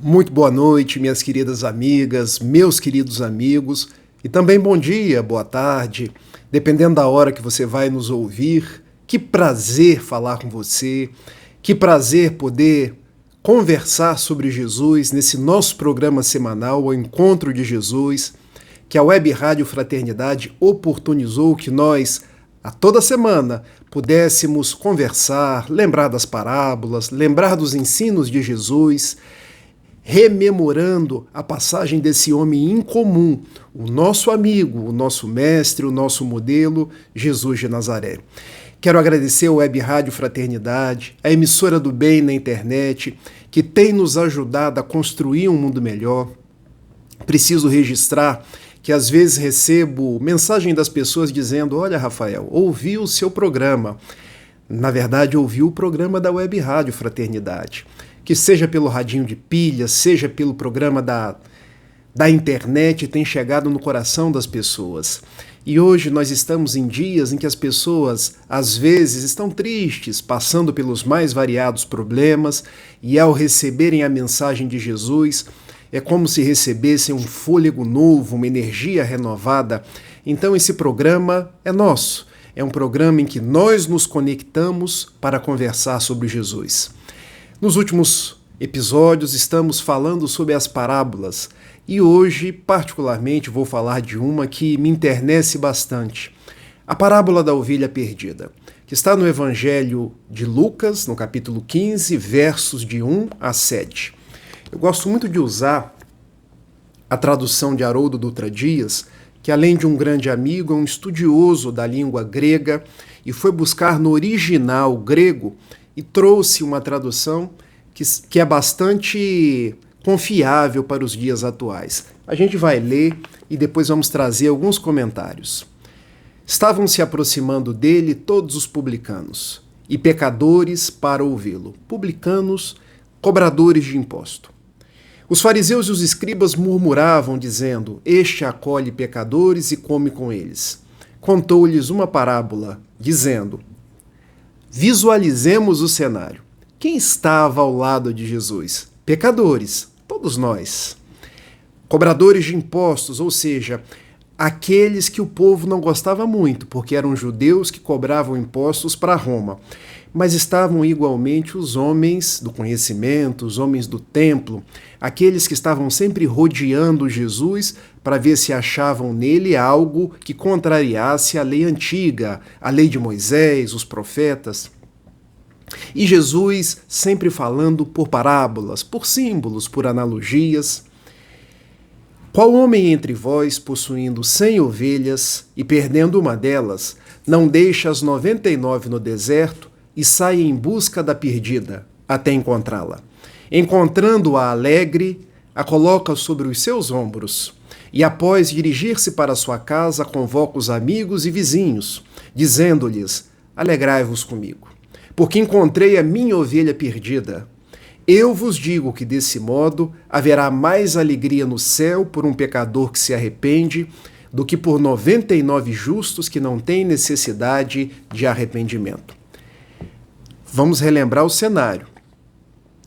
Muito boa noite, minhas queridas amigas, meus queridos amigos, e também bom dia, boa tarde, dependendo da hora que você vai nos ouvir. Que prazer falar com você, que prazer poder conversar sobre Jesus nesse nosso programa semanal, o Encontro de Jesus, que a Web Rádio Fraternidade oportunizou que nós, a toda semana, pudéssemos conversar, lembrar das parábolas, lembrar dos ensinos de Jesus, rememorando a passagem desse homem incomum, o nosso amigo, o nosso mestre, o nosso modelo, Jesus de Nazaré. Quero agradecer ao Web Rádio Fraternidade, a emissora do bem na internet, que tem nos ajudado a construir um mundo melhor. Preciso registrar que às vezes recebo mensagem das pessoas dizendo: olha, Rafael, ouvi o seu programa. Na verdade, ouvi o programa da Web Rádio Fraternidade. Que seja pelo radinho de pilha, seja pelo programa da internet, tem chegado no coração das pessoas. E hoje nós estamos em dias em que as pessoas, às vezes, estão tristes, passando pelos mais variados problemas, e ao receberem a mensagem de Jesus, é como se recebessem um fôlego novo, uma energia renovada. Então esse programa é nosso. É um programa em que nós nos conectamos para conversar sobre Jesus. Nos últimos episódios estamos falando sobre as parábolas e hoje, particularmente, vou falar de uma que me enternece bastante. A parábola da ovelha perdida, que está no Evangelho de Lucas, no capítulo 15, versos de 1 a 7. Eu gosto muito de usar a tradução de Haroldo Dutra Dias, que além de um grande amigo, é um estudioso da língua grega e foi buscar no original grego e trouxe uma tradução que é bastante confiável para os dias atuais. A gente vai ler e depois vamos trazer alguns comentários. Estavam se aproximando dele todos os publicanos e pecadores para ouvi-lo. Publicanos, cobradores de imposto. Os fariseus e os escribas murmuravam, dizendo: este acolhe pecadores e come com eles. Contou-lhes uma parábola, dizendo: visualizemos o cenário. Quem estava ao lado de Jesus? Pecadores, todos nós. Cobradores de impostos, ou seja, aqueles que o povo não gostava muito, porque eram judeus que cobravam impostos para Roma. Mas estavam igualmente os homens do conhecimento, os homens do templo, aqueles que estavam sempre rodeando Jesus para ver se achavam nele algo que contrariasse a lei antiga, a lei de Moisés, os profetas. E Jesus sempre falando por parábolas, por símbolos, por analogias. Qual homem entre vós, possuindo 100 ovelhas e perdendo uma delas, não deixa as 99 no deserto e sai em busca da perdida, até encontrá-la? Encontrando-a alegre, a coloca sobre os seus ombros, e após dirigir-se para sua casa, convoca os amigos e vizinhos, dizendo-lhes: alegrai-vos comigo, porque encontrei a minha ovelha perdida. Eu vos digo que desse modo haverá mais alegria no céu por um pecador que se arrepende do que por 99 justos que não têm necessidade de arrependimento. Vamos relembrar o cenário.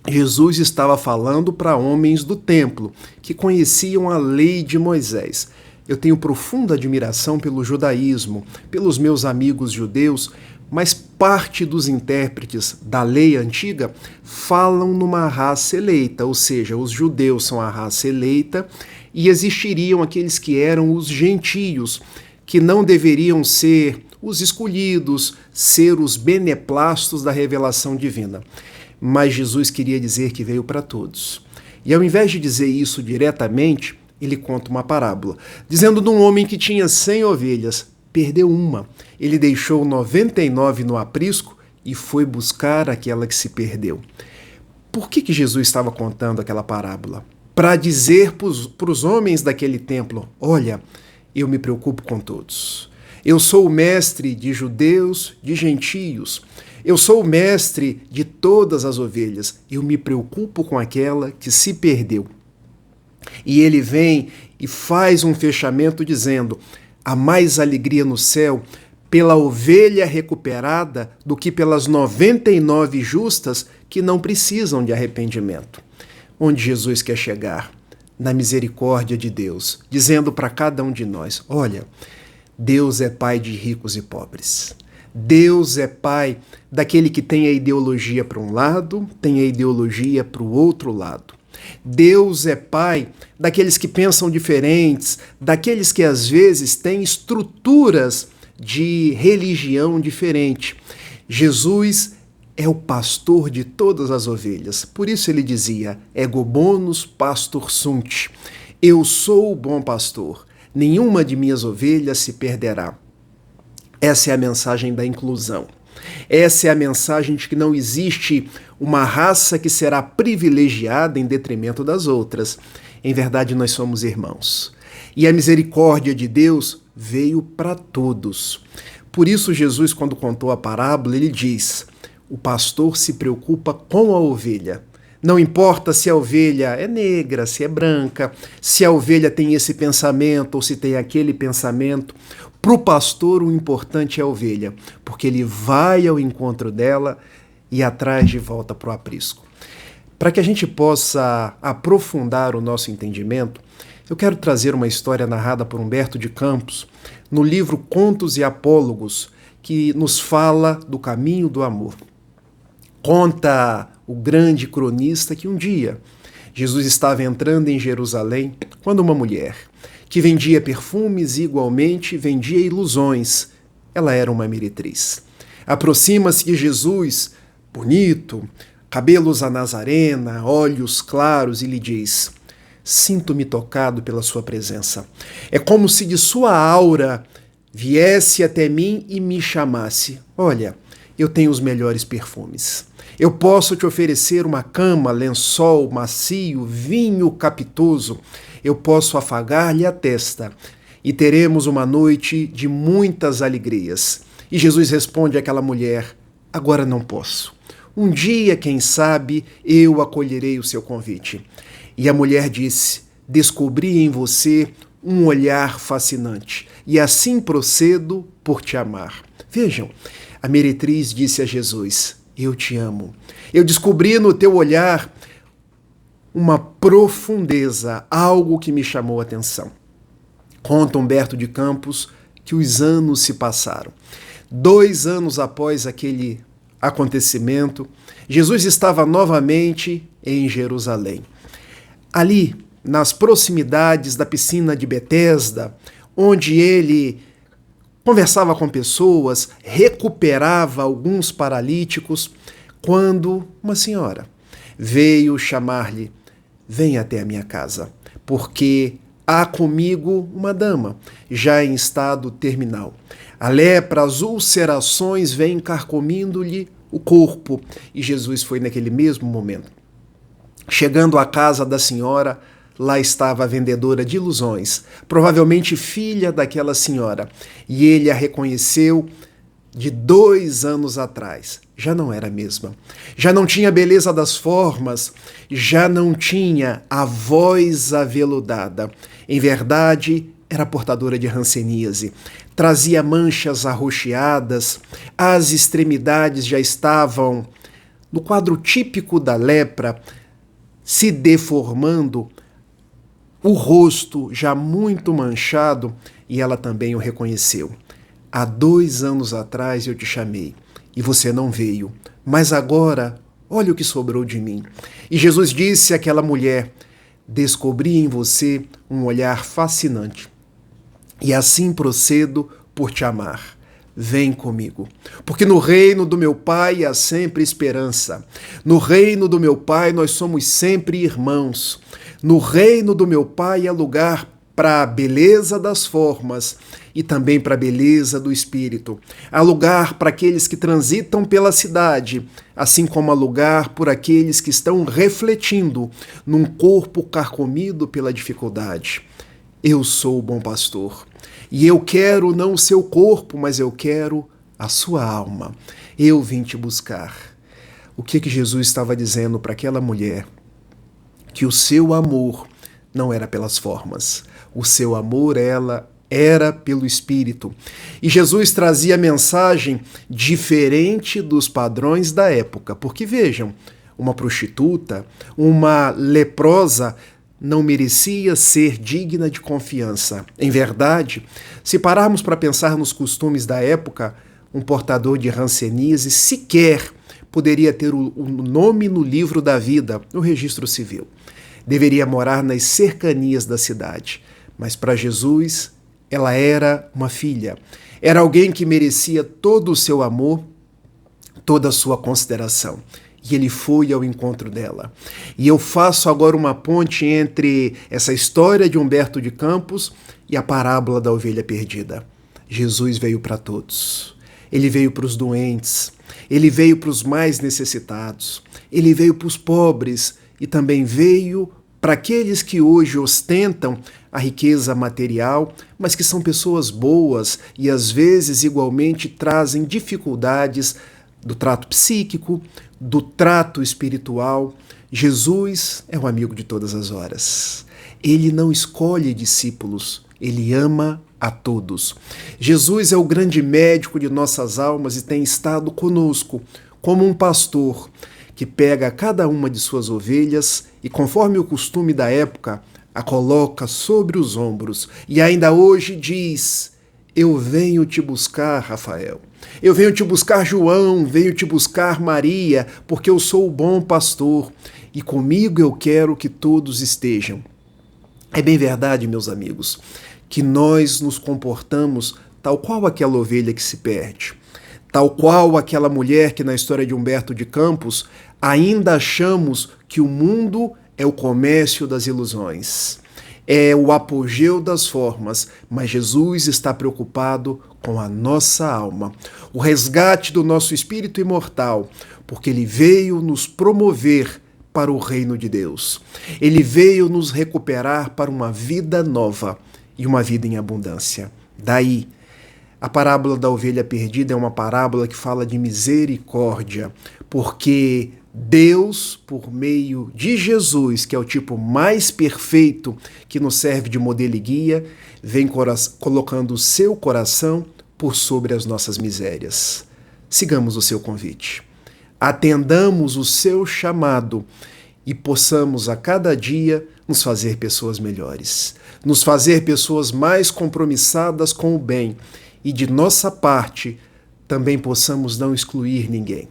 Jesus estava falando para homens do templo que conheciam a lei de Moisés. Eu tenho profunda admiração pelo judaísmo, pelos meus amigos judeus, mas parte dos intérpretes da lei antiga falam numa raça eleita, ou seja, os judeus são a raça eleita e existiriam aqueles que eram os gentios, que não deveriam ser os escolhidos, ser os beneplastos da revelação divina. Mas Jesus queria dizer que veio para todos. E ao invés de dizer isso diretamente, ele conta uma parábola, dizendo de um homem que tinha 100 ovelhas, perdeu uma. Ele deixou 99 no aprisco e foi buscar aquela que se perdeu. Por que Jesus estava contando aquela parábola? Para dizer para os homens daquele templo: olha, eu me preocupo com todos. Eu sou o mestre de judeus, de gentios. Eu sou o mestre de todas as ovelhas. Eu me preocupo com aquela que se perdeu. E ele vem e faz um fechamento dizendo: há mais alegria no céu pela ovelha recuperada do que pelas 99 justas que não precisam de arrependimento. onde Jesus quer chegar? Na misericórdia de Deus, dizendo para cada um de nós: olha, Deus é pai de ricos e pobres. Deus é pai daquele que tem a ideologia para um lado, tem a ideologia para o outro lado. Deus é pai daqueles que pensam diferentes, daqueles que às vezes têm estruturas de religião diferente. Jesus é o pastor de todas as ovelhas. Por isso ele dizia: ego bonus pastor sunt. Eu sou o bom pastor. Nenhuma de minhas ovelhas se perderá. Essa é a mensagem da inclusão. Essa é a mensagem de que não existe uma raça que será privilegiada em detrimento das outras. Em verdade, nós somos irmãos. E a misericórdia de Deus veio para todos. Por isso, Jesus, quando contou a parábola, ele diz: o pastor se preocupa com a ovelha. Não importa se a ovelha é negra, se é branca, se a ovelha tem esse pensamento ou se tem aquele pensamento. Para o pastor, o importante é a ovelha, porque ele vai ao encontro dela e atrás de volta para o aprisco. Para que a gente possa aprofundar o nosso entendimento, eu quero trazer uma história narrada por Humberto de Campos no livro Contos e Apólogos, que nos fala do caminho do amor. Conta o grande cronista que um dia Jesus estava entrando em Jerusalém quando uma mulher, que vendia perfumes e igualmente vendia ilusões, ela era uma meretriz. Aproxima-se de Jesus, bonito, cabelos à nazarena, olhos claros, e lhe diz: sinto-me tocado pela sua presença. É como se de sua aura viesse até mim e me chamasse. Olha, eu tenho os melhores perfumes. Eu posso te oferecer uma cama, lençol macio, vinho capitoso. Eu posso afagar-lhe a testa e teremos uma noite de muitas alegrias. E Jesus responde àquela mulher: agora não posso. Um dia, quem sabe, eu acolherei o seu convite. E a mulher disse: descobri em você um olhar fascinante, e assim procedo por te amar. Vejam, a meretriz disse a Jesus: eu te amo. Eu descobri no teu olhar uma profundeza, algo que me chamou a atenção. Conta Humberto de Campos que os anos se passaram. 2 anos após aquele acontecimento, Jesus estava novamente em Jerusalém. Ali, nas proximidades da piscina de Betesda, onde ele conversava com pessoas, recuperava alguns paralíticos, quando uma senhora veio chamar-lhe: venha até a minha casa, porque há comigo uma dama, já em estado terminal. A lepra, as ulcerações vêm carcomindo-lhe o corpo. E Jesus foi naquele mesmo momento. Chegando à casa da senhora, lá estava a vendedora de ilusões, provavelmente filha daquela senhora, e ele a reconheceu de 2 anos atrás. Já não era a mesma. Já não tinha a beleza das formas, já não tinha a voz aveludada. Em verdade, era portadora de hanseníase. Trazia manchas arroxeadas, as extremidades já estavam no quadro típico da lepra, se deformando, o rosto já muito manchado, e ela também o reconheceu. Há 2 anos atrás eu te chamei e você não veio, mas agora olha o que sobrou de mim. E Jesus disse àquela mulher: descobri em você um olhar fascinante e assim procedo por te amar. Vem comigo, porque no reino do meu Pai há sempre esperança. No reino do meu Pai nós somos sempre irmãos. No reino do meu Pai há lugar para a beleza das formas e também para a beleza do espírito. Há lugar para aqueles que transitam pela cidade, assim como há lugar por aqueles que estão refletindo num corpo carcomido pela dificuldade. Eu sou o bom pastor. E eu quero não o seu corpo, mas eu quero a sua alma. Eu vim te buscar. O que Jesus estava dizendo para aquela mulher? Que o seu amor não era pelas formas. O seu amor, ela era pelo Espírito. E Jesus trazia mensagem diferente dos padrões da época. Porque vejam, uma prostituta, uma leprosa, não merecia ser digna de confiança. Em verdade, se pararmos para pensar nos costumes da época, um portador de hanseníase sequer poderia ter o nome no livro da vida, no registro civil. Deveria morar nas cercanias da cidade. Mas para Jesus, ela era uma filha. Era alguém que merecia todo o seu amor, toda a sua consideração. E ele foi ao encontro dela. E eu faço agora uma ponte entre essa história de Humberto de Campos e a parábola da ovelha perdida. Jesus veio para todos. Ele veio para os doentes, ele veio para os mais necessitados, ele veio para os pobres e também veio para aqueles que hoje ostentam a riqueza material, mas que são pessoas boas e às vezes igualmente trazem dificuldades do trato psíquico, do trato espiritual. Jesus é um amigo de todas as horas. Ele não escolhe discípulos, ele ama a todos. Jesus é o grande médico de nossas almas e tem estado conosco como um pastor que pega cada uma de suas ovelhas e, conforme o costume da época, a coloca sobre os ombros. E ainda hoje diz: eu venho te buscar, Rafael. Eu venho te buscar, João. Venho te buscar, Maria, porque eu sou o bom pastor e comigo eu quero que todos estejam. É bem verdade, meus amigos, que nós nos comportamos tal qual aquela ovelha que se perde, tal qual aquela mulher que na história de Humberto de Campos ainda achamos que o mundo é o comércio das ilusões, é o apogeu das formas, mas Jesus está preocupado com a nossa alma, o resgate do nosso espírito imortal, porque ele veio nos promover para o reino de Deus. Ele veio nos recuperar para uma vida nova e uma vida em abundância. Daí, a parábola da ovelha perdida é uma parábola que fala de misericórdia, porque Deus, por meio de Jesus, que é o tipo mais perfeito que nos serve de modelo e guia, vem colocando o seu coração por sobre as nossas misérias. Sigamos o seu convite. Atendamos o seu chamado e possamos a cada dia nos fazer pessoas melhores, nos fazer pessoas mais compromissadas com o bem e, de nossa parte, também possamos não excluir ninguém,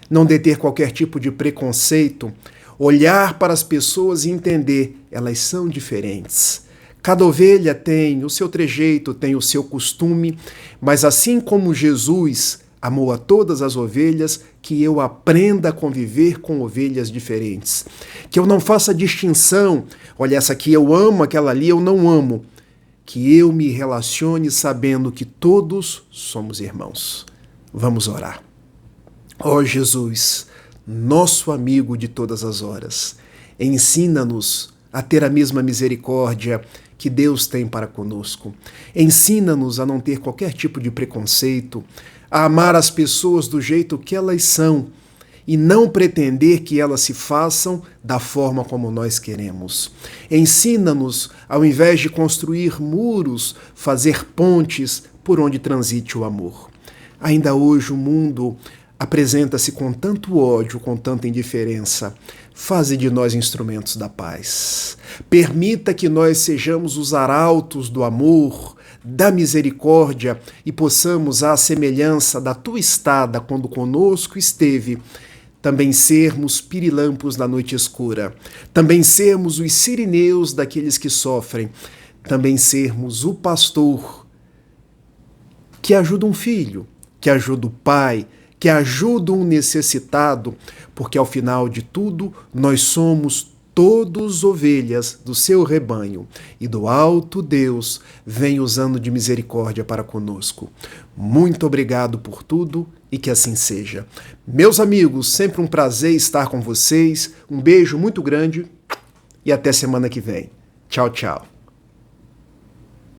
não deter qualquer tipo de preconceito, olhar para as pessoas e entender, elas são diferentes. Cada ovelha tem o seu trejeito, tem o seu costume, mas assim como Jesus amou a todas as ovelhas, que eu aprenda a conviver com ovelhas diferentes. Que eu não faça distinção, olha, essa aqui eu amo, aquela ali eu não amo. Que eu me relacione sabendo que todos somos irmãos. Vamos orar. Ó Jesus, nosso amigo de todas as horas, ensina-nos a ter a mesma misericórdia que Deus tem para conosco. Ensina-nos a não ter qualquer tipo de preconceito, a amar as pessoas do jeito que elas são e não pretender que elas se façam da forma como nós queremos. Ensina-nos, ao invés de construir muros, fazer pontes por onde transite o amor. Ainda hoje o mundo apresenta-se com tanto ódio, com tanta indiferença. Faze de nós instrumentos da paz. Permita que nós sejamos os arautos do amor, da misericórdia e possamos, à semelhança da tua estada quando conosco esteve, também sermos pirilampos na noite escura, também sermos os sirineus daqueles que sofrem, também sermos o pastor que ajuda um filho, que ajuda o pai, que ajuda um necessitado, porque ao final de tudo nós somos todos ovelhas do seu rebanho, e do alto Deus vem usando de misericórdia para conosco. Muito obrigado por tudo e que assim seja. Meus amigos, sempre um prazer estar com vocês. Um beijo muito grande e até semana que vem. Tchau, tchau.